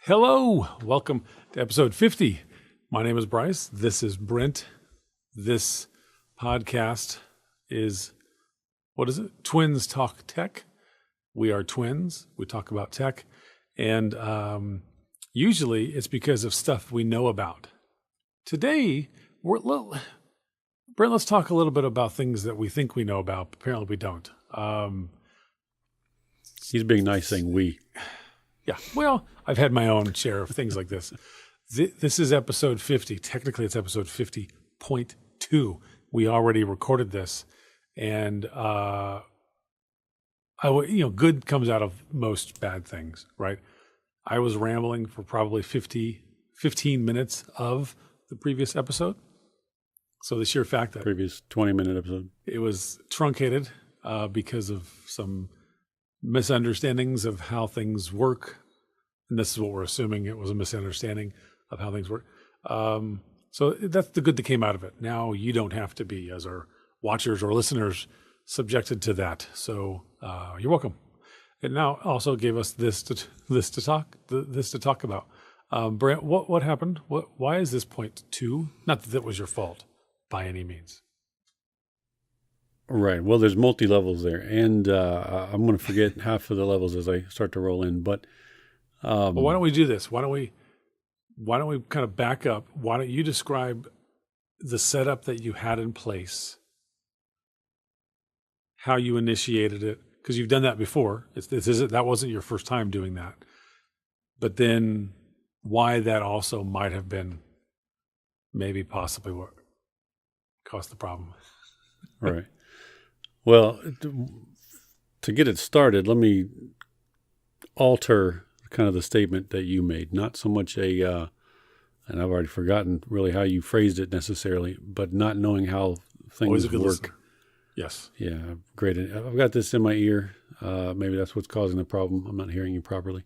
Hello, welcome to episode 50. My name is Bryce. This is Brent. This podcast is, what is it? Twins Talk Tech. We are twins. We talk about tech. And usually it's because of stuff we know about. Today, Brent, let's talk a little bit about things that we think we know about. Apparently we don't. He's being nice saying we. Yeah, well, I've had my own share of things like this. This is episode 50. Technically, it's episode 50.2. We already recorded this, and good comes out of most bad things, right? I was rambling for probably 15 minutes of the previous episode. So the sheer fact that Previous 20-minute episode. it was truncated because of some misunderstandings of how things work. And this is what we're assuming. It was a misunderstanding of how things work. So that's the good that came out of it. Now you don't have to be, as our watchers or listeners, subjected to that. So you're welcome. It now also gave us this to talk about. Brent, what happened? Why is this point 2? Not that was your fault by any means. Right. Well, there's multi-levels there. And I'm going to forget half of the levels as I start to roll in. But well, why don't we do this? Why don't we kind of back up? Why don't you describe the setup that you had in place, how you initiated it? Because you've done that before. That wasn't your first time doing that. But then why that also might have been maybe possibly what caused the problem. right. Well, to get it started, let me alter kind of the statement that you made. Not so much and I've already forgotten really how you phrased it necessarily, but not knowing how things Always a good work. listener. Yes. Yeah, great. I've got this in my ear. Maybe that's what's causing the problem. I'm not hearing you properly.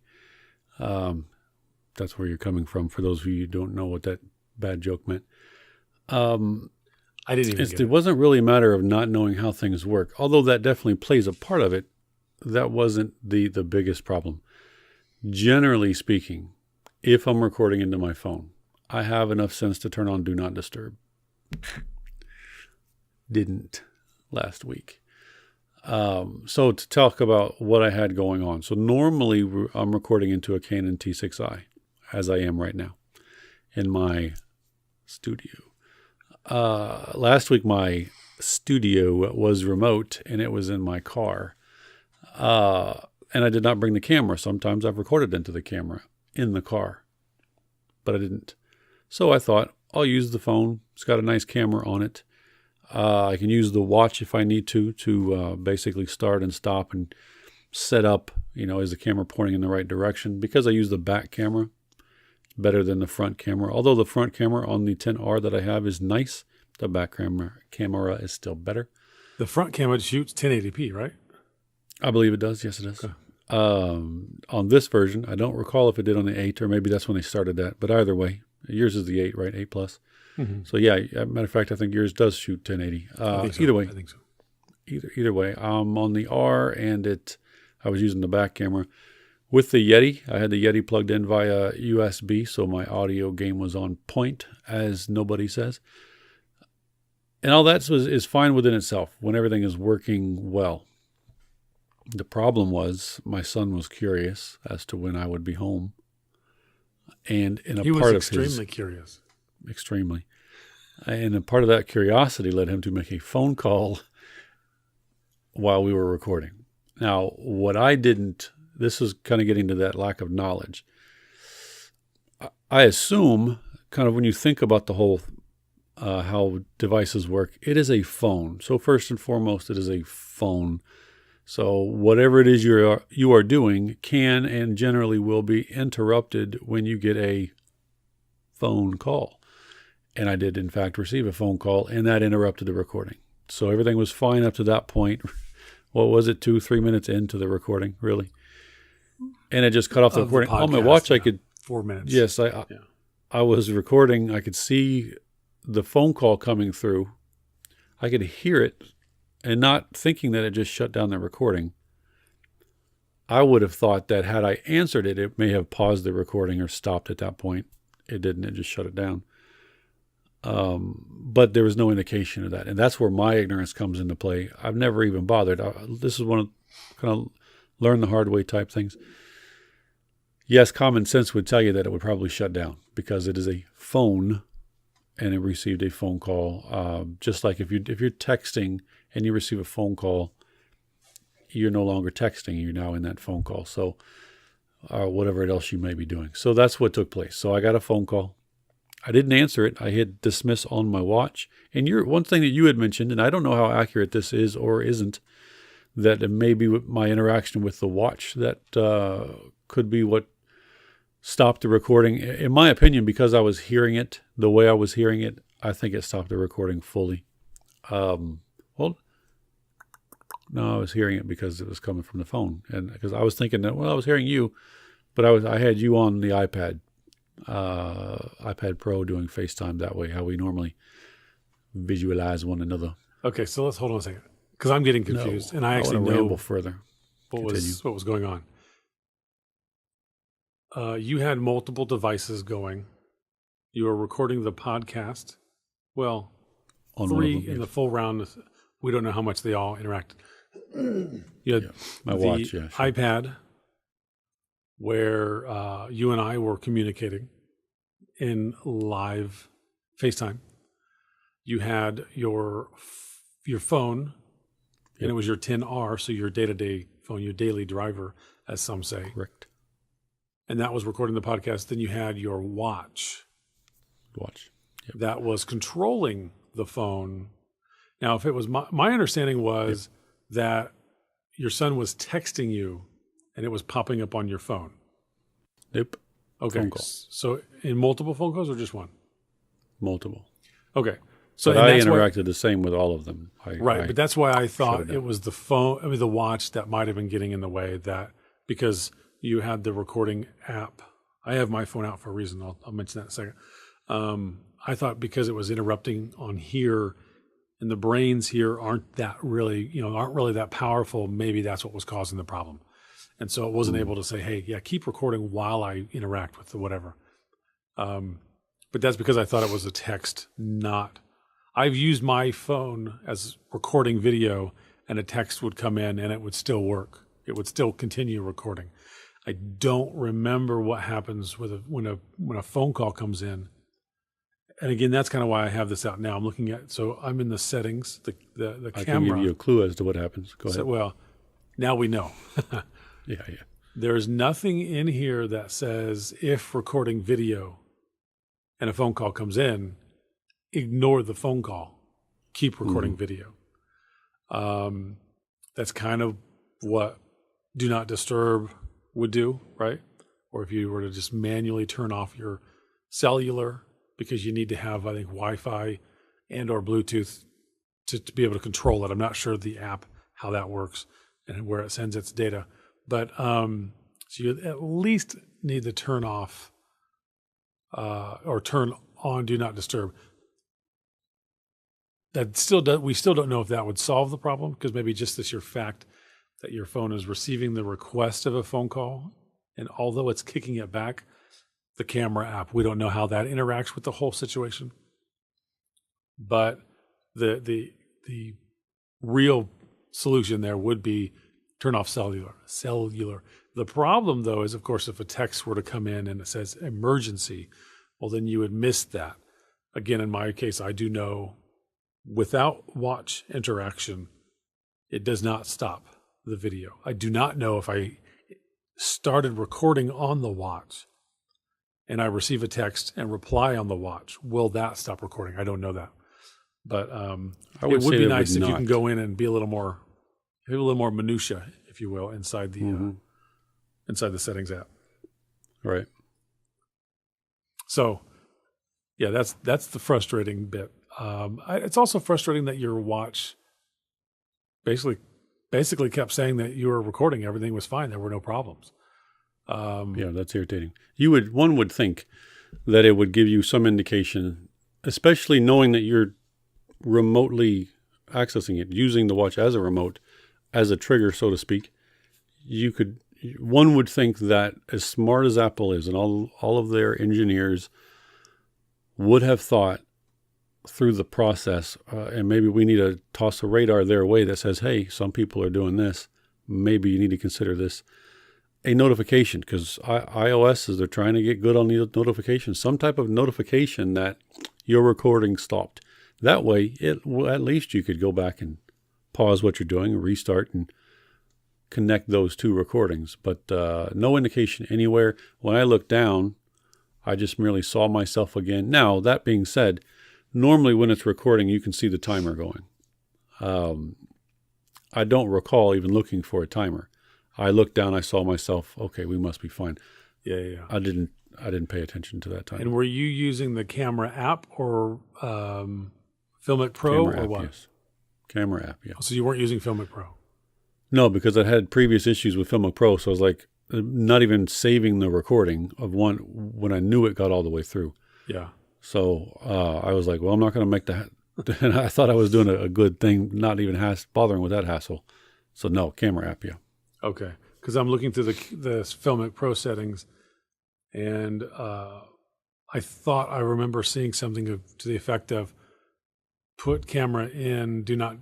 That's where you're coming from. For those of you who don't know what that bad joke meant. I didn't even get It it. wasn't really a matter of not knowing how things work, although that definitely plays a part of it. That wasn't the biggest problem. Generally speaking, if I'm recording into my phone, I have enough sense to turn on Do Not Disturb. Didn't last week. So to talk about what I had going on. So normally I'm recording into a Canon T6i, as I am right now, in my studio. Last week my studio was remote and it was in my car. And I did not bring the camera. Sometimes I've recorded into the camera in the car, but I didn't. So I thought I'll use the phone. It's got a nice camera on it. I can use the watch if I need to basically start and stop and set up, is the camera pointing in the right direction? Because I use the back camera, better than the front camera. Although the front camera on the 10R that I have is nice, the back camera is still better. The front camera shoots 1080p, right? I believe it does. Yes, it does. Okay. On this version, I don't recall if it did on the 8, or maybe that's when they started that. But either way, yours is the 8, right? 8 plus. Mm-hmm. So yeah, matter of fact, I think yours does shoot 1080. I think so. Either way, I think so. Either way, I'm on the R, and I was using the back camera with the Yeti. I had the Yeti plugged in via USB, so my audio game was on point, as nobody says. And all that is fine within itself when everything is working well. The problem was my son was curious as to when I would be home. And He was extremely curious. Extremely. And a part of that curiosity led him to make a phone call while we were recording. Now, what I didn't, this is kind of getting to that lack of knowledge. I assume, kind of when you think about the whole how devices work, it is a phone. So first and foremost, it is a phone. So whatever it is you are doing can and generally will be interrupted when you get a phone call. And I did, in fact, receive a phone call, and that interrupted the recording. So everything was fine up to that point. What was it, 2-3 minutes into the recording, really? And it just cut off the recording. On my watch, I could 4 minutes. Yes, I was recording. I could see the phone call coming through. I could hear it, and not thinking that it just shut down the recording. I would have thought that had I answered it, it may have paused the recording or stopped at that point. It didn't. It just shut it down. But there was no indication of that. And that's where my ignorance comes into play. I've never even bothered. This is one of kind of learn the hard way type things. Yes, common sense would tell you that it would probably shut down because it is a phone and it received a phone call. Just like if you're texting and you receive a phone call, you're no longer texting. You're now in that phone call. So whatever else you may be doing. So that's what took place. So I got a phone call. I didn't answer it. I hit dismiss on my watch. And one thing that you had mentioned, and I don't know how accurate this is or isn't, that it may be my interaction with the watch that could be what stopped the recording. In my opinion, because I was hearing it the way I was hearing it, I think it stopped the recording fully. Well, no, I was hearing it because it was coming from the phone, and because I was thinking that, well, I was hearing you, but I had you on the iPad Pro doing FaceTime that way, how we normally visualize one another. Okay, so let's hold on a second because I'm getting confused, and I actually want to ramble further. What was going on. You had multiple devices going. You were recording the podcast. Well, on 3 in the full round. We don't know how much they all interacted. You had my watch, sure. iPad, where you and I were communicating in live FaceTime. You had your phone, and it was your 10R, so your day-to-day phone, your daily driver, as some say. Correct. And that was recording the podcast. Then you had your watch. That was controlling the phone. Now, if it was my understanding was that your son was texting you and it was popping up on your phone. Nope. Okay. Phone call. So in multiple phone calls or just one? Multiple. Okay. So but I interacted the same with all of them. But that's why I thought it was the phone, the watch that might have been getting in the way, that because you had the recording app. I have my phone out for a reason. I'll mention that in a second. I thought because it was interrupting on here, and the brains here aren't really that powerful. Maybe that's what was causing the problem. And so it wasn't able to say, hey, keep recording while I interact with the whatever. But that's because I thought it was a text, not. I've used my phone as recording video, and a text would come in and it would still work. It would still continue recording. I don't remember what happens when a phone call comes in. And again, that's kind of why I have this out now. I'm looking at, so I'm in the settings, the camera. I can give you a clue as to what happens. Go ahead. So, well, now we know. Yeah. There's nothing in here that says if recording video and a phone call comes in, ignore the phone call, keep recording video. That's kind of what Do Not Disturb would do, right? Or if you were to just manually turn off your cellular, because you need to have, I think, Wi-Fi and or Bluetooth to be able to control it. I'm not sure the app, how that works and where it sends its data. But so you at least need to turn off or turn on Do Not Disturb. We still don't know if that would solve the problem, because maybe just this sheer fact that your phone is receiving the request of a phone call, and although it's kicking it back, the camera app, we don't know how that interacts with the whole situation. But the real solution there would be turn off cellular. The problem, though, is, of course, if a text were to come in and it says emergency, well, then you would miss that. Again, in my case, I do know without watch interaction, it does not stop the video. I do not know if I started recording on the watch and I receive a text and reply on the watch, will that stop recording? I don't know that. But it would be nice if you can go in and be a little more minutia, if you will, inside the settings app. Right. So, yeah, that's the frustrating bit. It's also frustrating that your watch basically kept saying that you were recording, everything was fine, there were no problems. Yeah, that's irritating. One would think that it would give you some indication, especially knowing that you're remotely accessing it, using the watch as a remote, as a trigger, so to speak. You one would think that as smart as Apple is, and all of their engineers would have thought through the process, and maybe we need to toss a radar their way that says, hey, some people are doing this. Maybe you need to consider this. A notification, because iOS is they're trying to get good on the notifications. Some type of notification that your recording stopped. That way, at least you could go back and pause what you're doing, restart, and connect those two recordings. But no indication anywhere. When I looked down, I just merely saw myself again. Now, that being said, normally when it's recording, you can see the timer going. I don't recall even looking for a timer. I looked down, I saw myself, okay, we must be fine. Yeah. I didn't pay attention to that time. And were you using the camera app or Filmic Pro Camera or app, what? yes. Camera app, yeah. So you weren't using Filmic Pro? No, because I had previous issues with Filmic Pro, so I was like not even saving the recording of one when I knew it got all the way through. Yeah. So I was like, well, I'm not going to make that. And I thought I was doing a good thing, not even bothering with that hassle. So no, camera app, yeah. Okay, because I'm looking through the Filmic Pro settings, and I thought I remember seeing something to the effect of put camera in do not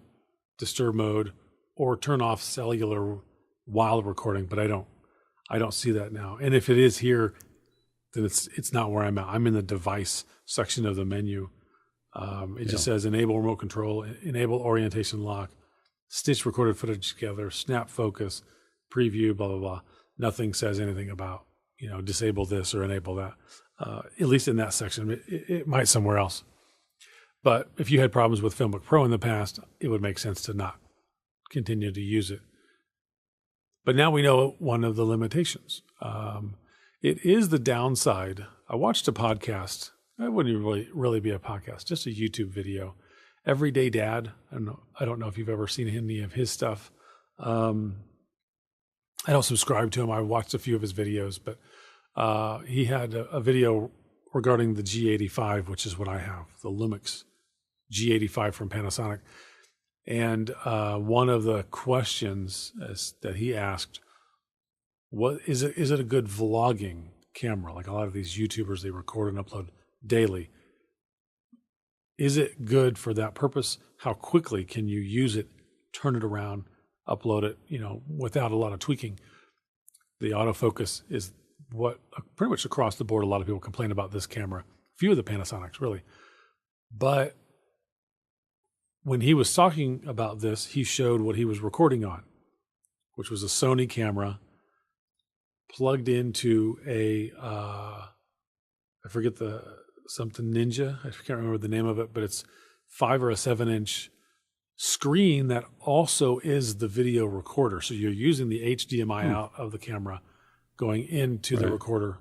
disturb mode or turn off cellular while recording, but I don't see that now. And if it is here, then it's not where I'm at. I'm in the device section of the menu. It just says enable remote control, enable orientation lock, stitch recorded footage together, snap focus, preview, blah, blah, blah. Nothing says anything about, disable this or enable that, at least in that section. It might somewhere else. But if you had problems with Filmic Pro in the past, it would make sense to not continue to use it. But now we know one of the limitations. It is the downside. I watched a podcast. It wouldn't really be a podcast, just a YouTube video. Everyday Dad. I don't know if you've ever seen any of his stuff. I don't subscribe to him. I watched a few of his videos, but he had a video regarding the G85, which is what I have, the Lumix G85 from Panasonic. And one of the questions that he asked, what is it a good vlogging camera? Like a lot of these YouTubers, they record and upload daily. Is it good for that purpose? How quickly can you use it, turn it around, upload it, without a lot of tweaking? The autofocus is what pretty much across the board, a lot of people complain about this camera. A few of the Panasonics, really. But when he was talking about this, he showed what he was recording on, which was a Sony camera plugged into I forget something Ninja. I can't remember the name of it, but it's 5 or a 7-inch screen that also is the video recorder. So you're using the HDMI out of the camera going into the recorder.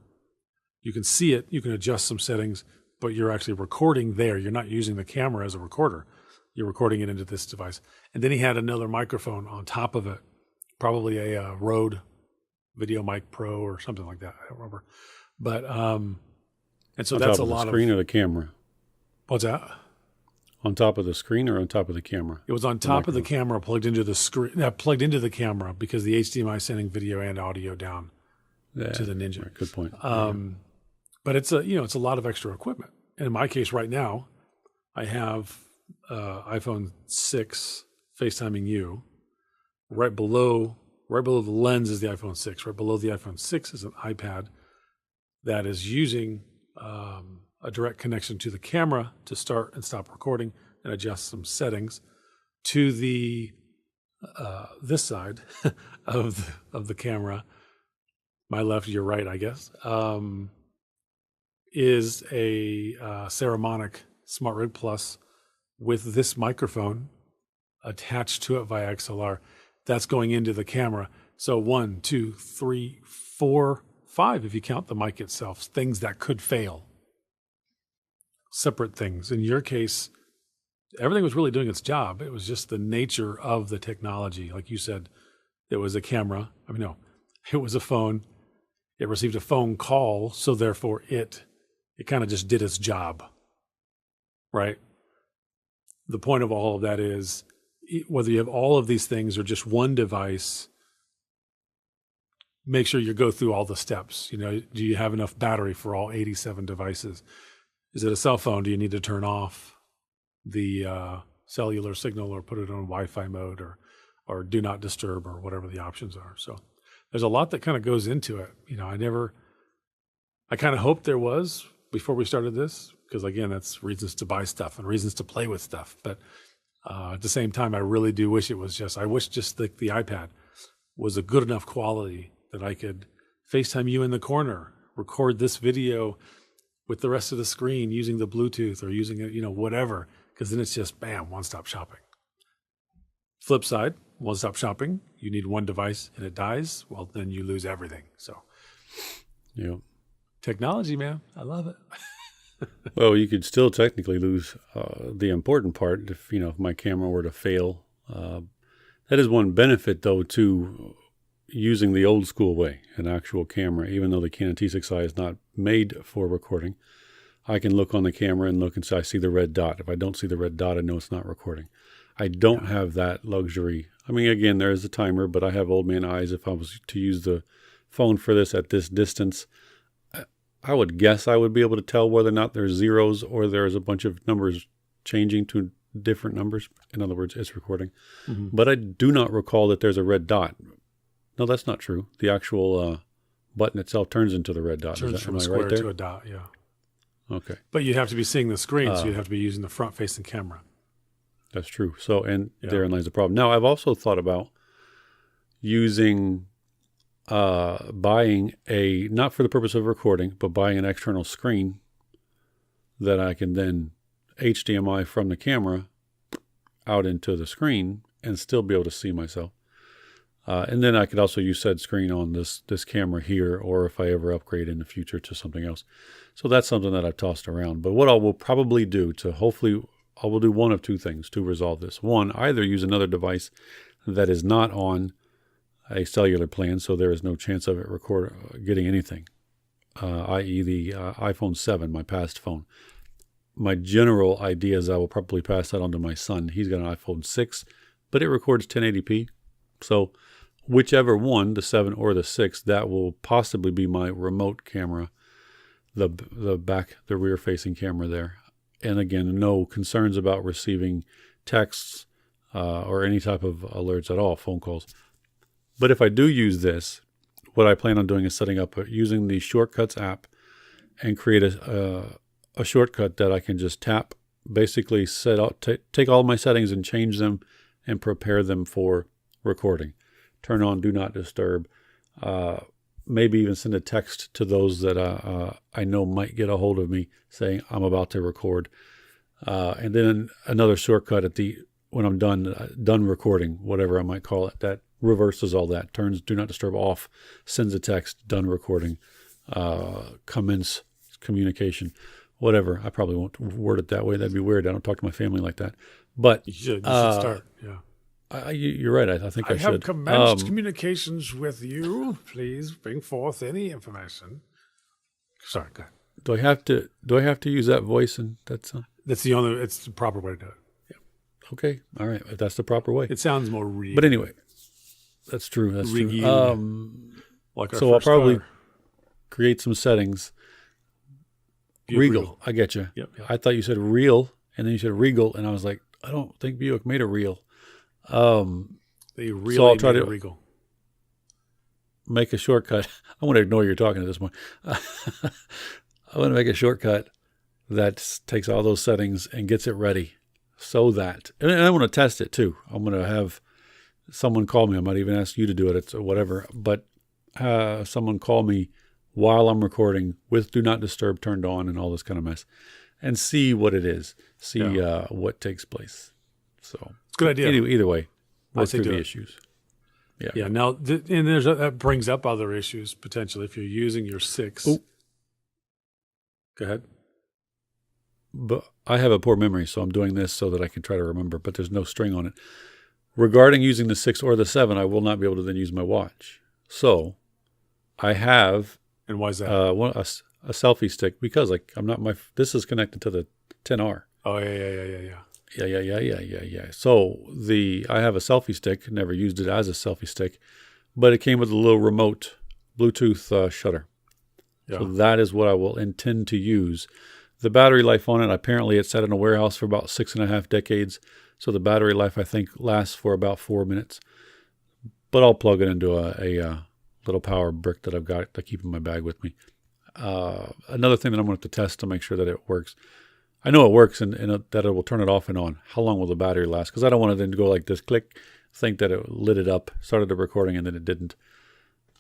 You can see it. You can adjust some settings, but you're actually recording there. You're not using the camera as a recorder. You're recording it into this device. And then he had another microphone on top of it, probably a Rode Video Mic Pro or something like that. I don't remember. But, and so that's a lot of... On top of the screen or the camera? What's that? On top of the screen or on top of the camera? It was on top of the camera, plugged into the screen, plugged into the camera because the HDMI is sending video and audio down to the Ninja. Right, good point. But it's a lot of extra equipment. And in my case right now, I have iPhone 6 FaceTiming you. Right below the lens is the iPhone 6. Right below the iPhone 6 is an iPad that is using a direct connection to the camera to start and stop recording and adjust some settings. To the this side of the camera, my left, your right, I guess, is a Saramonic Smart Rig Plus with this microphone attached to it via XLR. That's going into the camera. So 1, 2, 3, 4, 5, if you count the mic itself, things that could fail. Separate things. In your case, everything was really doing its job. It was just the nature of the technology. Like you said, it was a camera. It was a phone. It received a phone call, so therefore it kind of just did its job, right? The point of all of that is whether you have all of these things or just one device, make sure you go through all the steps. Do you have enough battery for all 87 devices? Is it a cell phone? Do you need to turn off the cellular signal or put it on Wi-Fi mode or do not disturb or whatever the options are? So there's a lot that kind of goes into it. I kind of hoped there was before we started this, because again, that's reasons to buy stuff and reasons to play with stuff. But at the same time, I really do wish I wish just like the iPad was a good enough quality that I could FaceTime you in the corner, record this video with the rest of the screen using the Bluetooth or using it, whatever, because then it's just bam, one-stop shopping. Flip side, one-stop shopping, you need one device and it dies, well, then you lose everything. So, technology, man, I love it. Well, you could still technically lose the important part if my camera were to fail. That is one benefit, though, to using the old school way, an actual camera. Even though the Canon T6i is not made for recording, I can look on the camera and look and say, I see the red dot. If I don't see the red dot, I know it's not recording. I don't have that luxury. I mean, again, there is a timer, but I have old man eyes. If I was to use the phone for this at this distance, I would guess I would be able to tell whether or not there's zeros or there's a bunch of numbers changing to different numbers. In other words, it's recording. Mm-hmm. But I do not recall that there's a red dot. No, that's not true. The actual button itself turns into the red dot. Turns from a square to a dot, yeah. Okay. But you'd have to be seeing the screen, so you'd have to be using the front-facing camera. That's true. So, and therein lies the problem. Now, I've also thought about using, buying not for the purpose of recording, but buying an external screen that I can then HDMI from the camera out into the screen and still be able to see myself. And then I could also use said screen on this camera here, or if I ever upgrade in the future to something else. So that's something that I've tossed around. But what I will probably do I will do one of two things to resolve this. One, either use another device that is not on a cellular plan, so there is no chance of it getting anything, i.e. the iPhone 7, my past phone. My general idea is I will probably pass that on to my son. He's got an iPhone 6, but it records 1080p. So whichever one, the 7 or the 6, that will possibly be my remote camera, the rear-facing camera there. And again, no concerns about receiving texts or any type of alerts at all, phone calls. But if I do use this, what I plan on doing is setting up using the Shortcuts app and create a shortcut that I can just tap, basically take all my settings and change them and prepare them for recording. Turn on Do Not Disturb. Maybe even send a text to those that I know might get a hold of me saying I'm about to record. And then another shortcut when I'm done recording, whatever I might call it, that reverses all that. Turns Do Not Disturb off, sends a text, done recording, commence communication, whatever. I probably won't word it that way. That'd be weird. I don't talk to my family like that. But you should start, yeah. You're right. I think I should. I have commenced communications with you. Please bring forth any information. Sorry, go ahead. Do I have to use that voice? And it's the proper way to do it. Yeah. Okay. All right. If that's the proper way. It sounds more real. But anyway, that's true. That's true. So I'll probably create some settings. Regal. I get you. Yep. I thought you said real, and then you said regal, and I was like, I don't think Buick made a real. They really I'll try to Regal. Make a shortcut. I want to ignore you're talking at this point. I want to make a shortcut that takes all those settings and gets it ready so that, and I want to test it too. I'm going to have someone call me. I might even ask you to do it. It's whatever, but someone call me while I'm recording with Do Not Disturb turned on and all this kind of mess and see what it is. See what takes place. So it's a good idea. Either way, work through the issues. Yeah. Yeah. Now, and that brings up other issues potentially if you're using your 6. Ooh. Go ahead. But I have a poor memory, so I'm doing this so that I can try to remember, but there's no string on it. Regarding using the 6 or the 7, I will not be able to then use my watch. So I have. And why is that? A selfie stick because this is connected to the 10R. Oh, yeah. Yeah. So I have a selfie stick, never used it as a selfie stick, but it came with a little remote Bluetooth shutter. Yeah. So that is what I will intend to use. The battery life on it, apparently it's sat in a warehouse for about 6.5 decades. So the battery life, I think, lasts for about 4 minutes. But I'll plug it into a little power brick that I've got to keep in my bag with me. Another thing that I'm going to have to test to make sure that it works. I know it works and that it will turn it off and on. How long will the battery last? Because I don't want it then to go like this, click, think that it lit it up, started the recording, and then it didn't.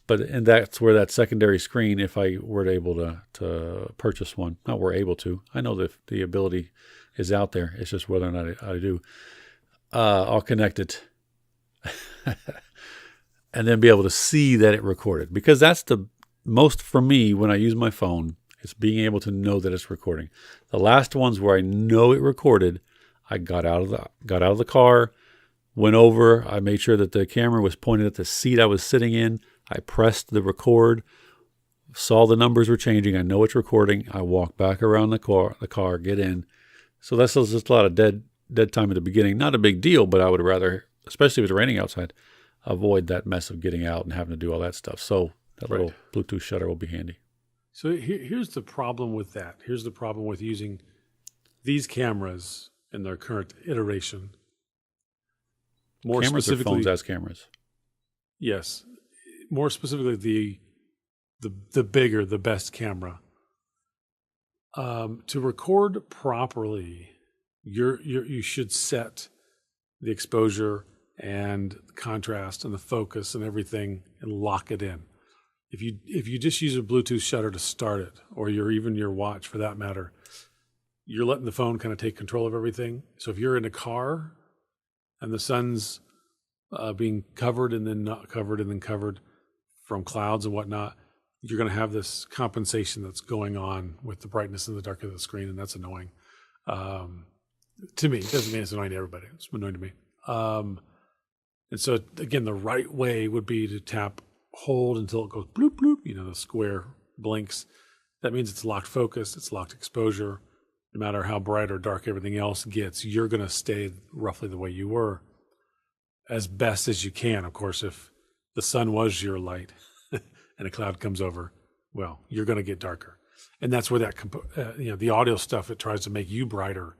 And that's where that secondary screen, if I were able to purchase one, not were able to, I know that the ability is out there. It's just whether or not I do. I'll connect it and then be able to see that it recorded. Because that's the most for me when I use my phone, it's being able to know that it's recording. The last ones where I know it recorded, I got out of the car, went over, I made sure that the camera was pointed at the seat I was sitting in. I pressed the record, saw the numbers were changing. I know it's recording. I walk back around the car, get in. So that's just a lot of dead time at the beginning. Not a big deal, but I would rather, especially if it's raining outside, avoid that mess of getting out and having to do all that stuff. So that little Bluetooth shutter will be handy. So here's the problem with that. Here's the problem with using these cameras in their current iteration. More Cameras or specifically, phones as cameras? Yes. More specifically, the bigger, the best camera. To record properly, you should set the exposure and the contrast and the focus and everything and lock it in. If you just use a Bluetooth shutter to start it, or even your watch for that matter, you're letting the phone kind of take control of everything. So if you're in a car and the sun's being covered and then not covered and then covered from clouds and whatnot, you're going to have this compensation that's going on with the brightness and the dark of the screen, and that's annoying. To me, it doesn't mean it's annoying to everybody. It's annoying to me. And so, again, the right way would be to hold until it goes bloop, bloop, the square blinks. That means it's locked focus, it's locked exposure. No matter how bright or dark everything else gets, you're going to stay roughly the way you were as best as you can. Of course, if the sun was your light and a cloud comes over, well, you're going to get darker. And that's where that, the audio stuff, it tries to make you brighter.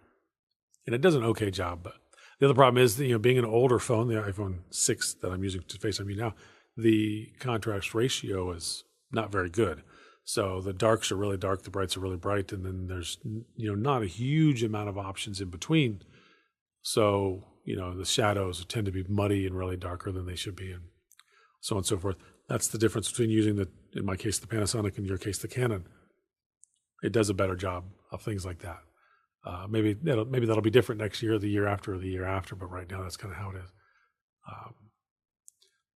And it does an okay job. But the other problem is, being an older phone, the iPhone 6 that I'm using to FaceTime you now, the contrast ratio is not very good. So the darks are really dark, the brights are really bright, and then there's not a huge amount of options in between. So the shadows tend to be muddy and really darker than they should be, and so on and so forth. That's the difference between using in my case, the Panasonic, in your case, the Canon. It does a better job of things like that. Maybe that'll be different next year, or the year after, but right now that's kind of how it is.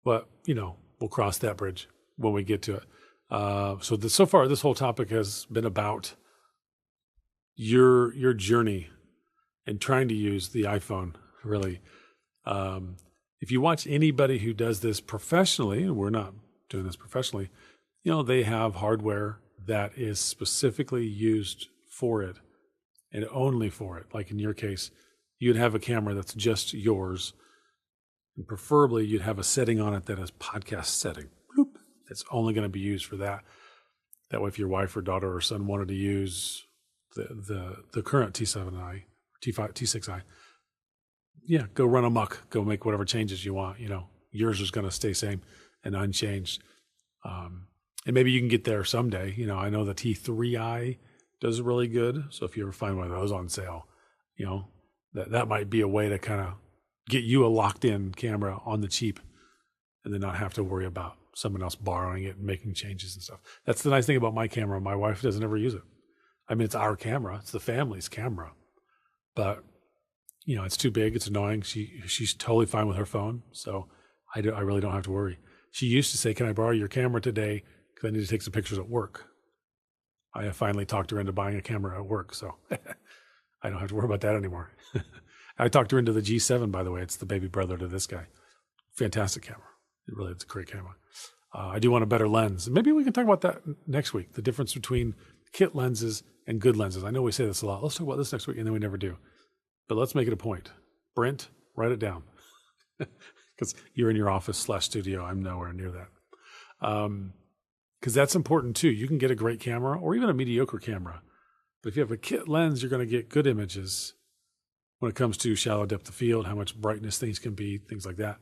But we'll cross that bridge when we get to it. So far, this whole topic has been about your journey and trying to use the iPhone, really. If you watch anybody who does this professionally, and we're not doing this professionally, they have hardware that is specifically used for it and only for it. Like in your case, you'd have a camera that's just yours, and preferably you'd have a setting on it that is podcast setting. Bloop. It's only going to be used for that. That way, if your wife or daughter or son wanted to use the current T7i, T6i, yeah, go run amok. Go make whatever changes you want. Yours is going to stay same and unchanged. And maybe you can get there someday. I know the T3i does really good. So if you ever find one of those on sale, that might be a way to kind of get you a locked-in camera on the cheap, and then not have to worry about someone else borrowing it and making changes and stuff. That's the nice thing about my camera. My wife doesn't ever use it. I mean, it's our camera. It's the family's camera. But, it's too big. It's annoying. She's totally fine with her phone. So I really don't have to worry. She used to say, "Can I borrow your camera today? Because I need to take some pictures at work." I have finally talked her into buying a camera at work. So I don't have to worry about that anymore. I talked her into the G7, by the way. It's the baby brother to this guy. Fantastic camera. It's a great camera. I do want a better lens. Maybe we can talk about that next week, the difference between kit lenses and good lenses. I know we say this a lot. Let's talk about this next week, and then we never do. But let's make it a point. Brent, write it down. Because you're in your office /studio. I'm nowhere near that. because that's important too. You can get a great camera or even a mediocre camera, but if you have a kit lens, you're going to get good images when it comes to shallow depth of field, how much brightness things can be, things like that.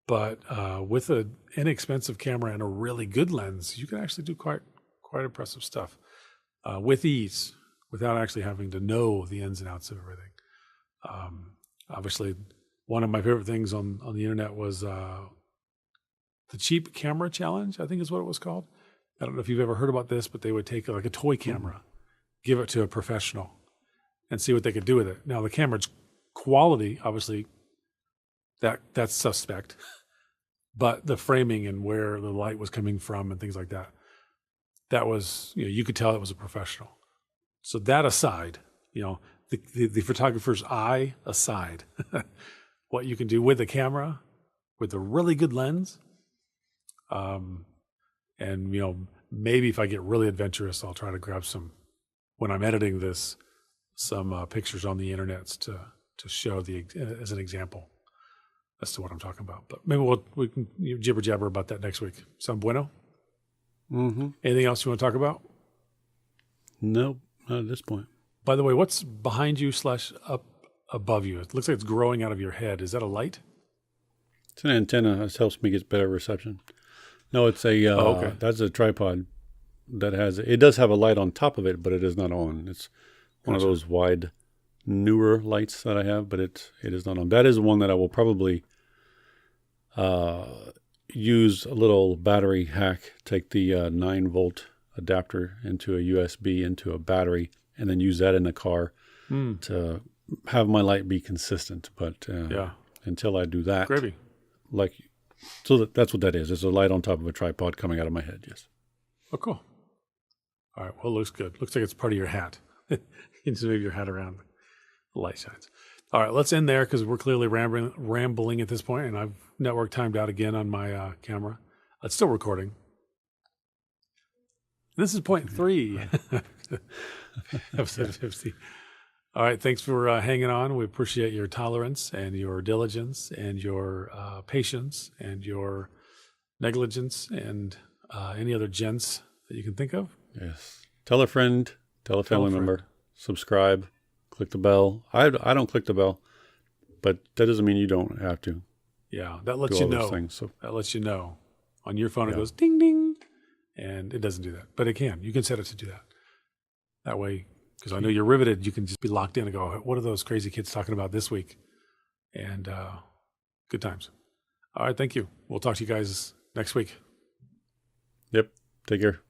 But with an inexpensive camera and a really good lens, you can actually do quite impressive stuff with ease, without actually having to know the ins and outs of everything. Obviously, one of my favorite things on the internet was the cheap camera challenge, I think is what it was called. I don't know if you've ever heard about this, but they would take like a toy camera, give it to a professional, and see what they could do with it. Now, the camera's quality, obviously, that's suspect, but the framing and where the light was coming from and things like that, that was, you could tell it was a professional. So that aside, the photographer's eye aside, what you can do with the camera, with a really good lens, and maybe if I get really adventurous, I'll try to grab some, when I'm editing this, some pictures on the internet to show as an example as to what I'm talking about. But maybe we can jibber jabber about that next week. Sound bueno? Mm-hmm. Anything else you want to talk about? Nope, not at this point. By the way, what's behind you / up above you? It looks like it's growing out of your head. Is that a light? It's an antenna. This helps me get better reception. No, it's okay. That's a tripod that it does have a light on top of it, but it is not on. It's one of those wide, newer lights that I have, but it is not on. That is one that I will probably use a little battery hack, take the 9-volt adapter into a USB into a battery, and then use that in the car to have my light be consistent. But until I do that, gravy. That's what that is. It's a light on top of a tripod coming out of my head, yes. Oh, cool. All right, well, it looks good. Looks like it's part of your hat. You can just move your hat around. The light shines. All right, let's end there because we're clearly rambling at this point, and I've network timed out again on my camera. It's still recording. This is point 3, episode 50. All right, thanks for hanging on. We appreciate your tolerance and your diligence and your patience and your negligence and any other gents that you can think of. Yes. Tell a friend, tell a family member, subscribe, click the bell. I don't click the bell, but that doesn't mean you don't have to. Yeah, that lets you know. That lets you know. On your phone, it goes ding, ding, and it doesn't do that. But it can. You can set it to do that. That way, because I know you're riveted, you can just be locked in and go, what are those crazy kids talking about this week? And good times. All right, thank you. We'll talk to you guys next week. Yep. Take care.